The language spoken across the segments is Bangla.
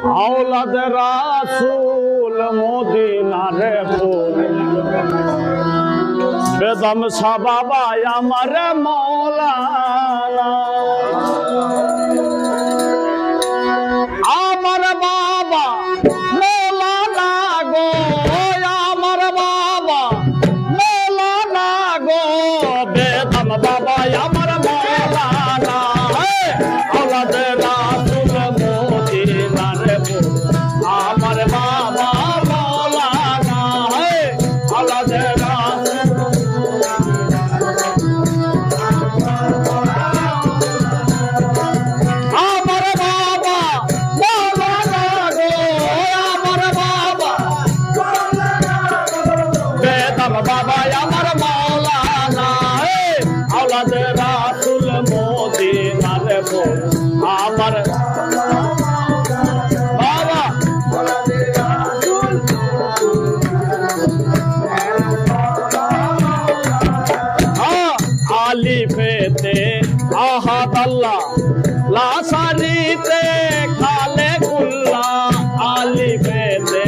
औलाद रासूल मदीनारे फूल बेदम सा बाबा আমার মৌলানা আমার বাবা মৌলানা গো আমার বাবা মৌলানা গো বেদম বাবা আমার মৌলানা औलाद রাসূল মদিনারে ফুল আমার বাবা মৌলানা औलाद बाबा আমার মৌলানা औलाद রাসূল মদিনারে ফুল আমার বাবা আলিফেতে আহাদ আল্লাহ লাসারিতে খালে কুল্লা আলিফেতে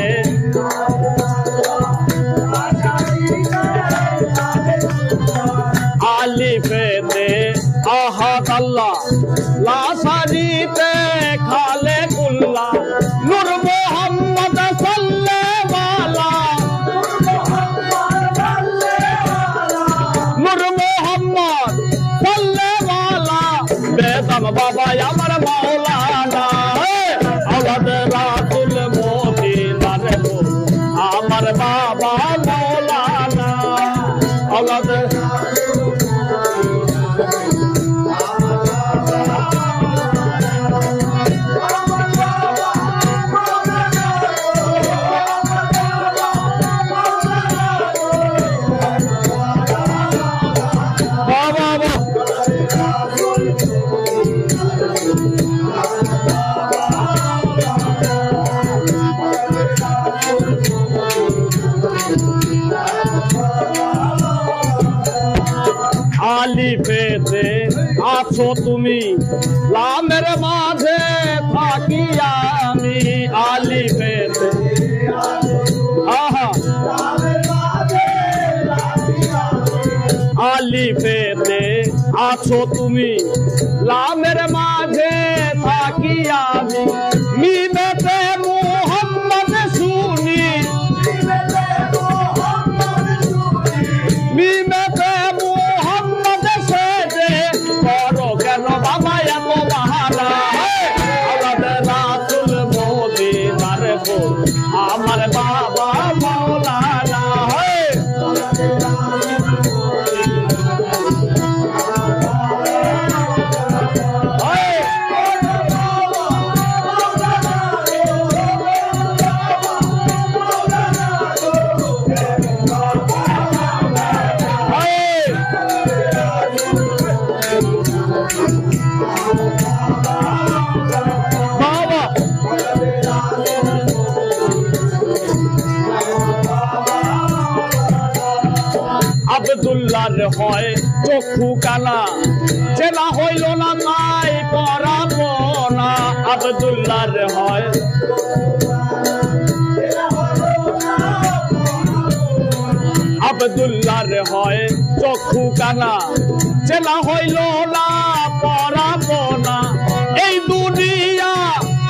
আলিফেতে আহাদ আল্লাহ লাসারিতে খালে কুল্লা নূর মুহাম্মদ সাল্লাল্লাহু নূর মুহাম্মদ সাল্লাল্লাহু বেদম বাবা আমার মৌলানা औलाद রাসূল মদিনারে ফুল আমার বাবা মৌলানা औलाद আলিফেতে আছো তুমি লামের মাঝে থাকি আমি আলিফেতে আলিফেতে আছো তুমি লামের মাঝে থাকি আমি মিমেতে মুহাম্মদ শুনি মিমেতে बाबा या तो बहाना औलाद रासूल मदिनारे फूल আমার বাবা মৌলানা আব্দুল্লাহর হয় চক্ষু কানা চেনা হইল না তাই পরাবো না আব্দুল্লাহর হয় আব্দুল্লাহর হয় চক্ষু কানা চেনা হইল না পরাবো না এই দুনিয়া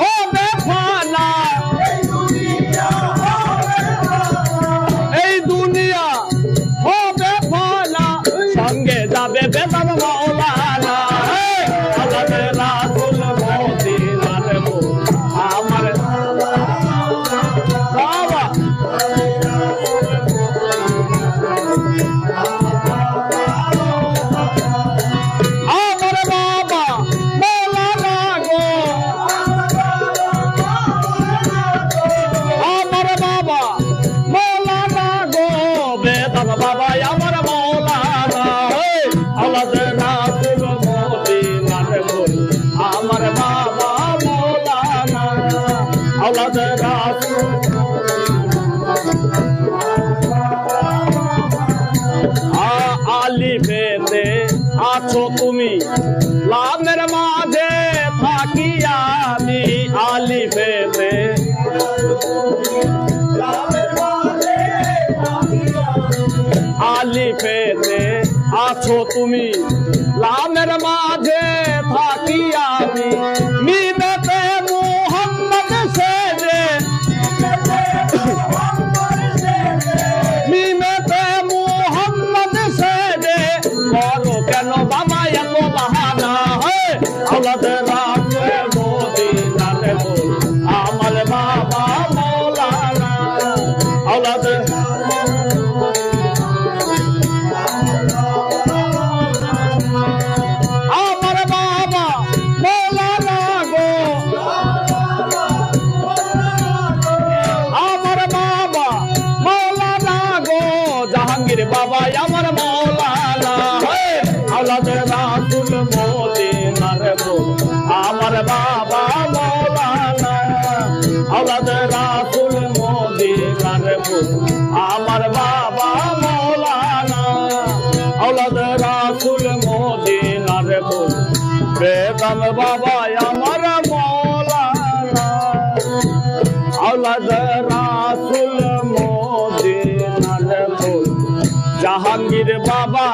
হবে ফানা এই দুনিয়া হবে ফানা সঙ্গে যাবে বেদম মৌলানা औलाद রাসূল মদিনারে ফুল আমার বাবা আমার বাবা মৌলানা গো আমার বাবা মৌলানা গো বেদম বাবা আমার মৌলানা औलाद রাসূল মদিনারে ফুল আমার বাবা মৌলানা औलाद রাসূল আলিফেতে আছো তুমি লামের মাঝে থাকি আমি আলিফেতে আলিফেতে আছো তুমি, লামের মাঝে থাকি আমি, মিমেতে মুহাম্মদ সেজে, মিমেতে মুহাম্মদ সেজে করো কেন বাবা এত বাহানা? আওলাদ রাসূল মদিনার বল আমার বাবা মৌলানা, আওলাদ আমার বাবা মৌলানা গো, আমার বাবা মৌলানা গো, জাহাঙ্গীর বাবা আমার মৌলানা, আওলাদ রাসূল মদিনার বল আমার বাবা মৌলানা, আওলাদ রাসূল মদিনার বল আমার বাবা মৌলানা, আওলাদ রাসূল মদিনার বল বেগম বাবা আমার মৌলানা, আওলাদ রাসূল মদিনার বল জাহাঙ্গীর বাবা